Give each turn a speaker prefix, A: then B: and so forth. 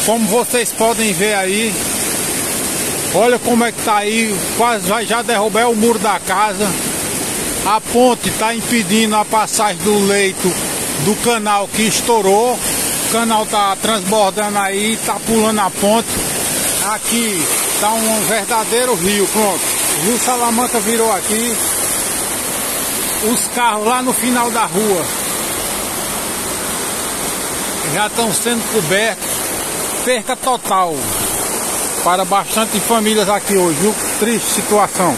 A: Como vocês podem ver aí, olha como é que tá aí, quase vai já derrubar o muro da casa. A ponte está impedindo a passagem do leito do canal que estourou. O canal tá transbordando aí, tá pulando a ponte. Aqui tá um verdadeiro rio, pronto. O Rio Salamanca virou aqui. Os carros lá no final da rua já estão sendo cobertos. Perca total para bastante famílias aqui hoje, viu? Triste situação.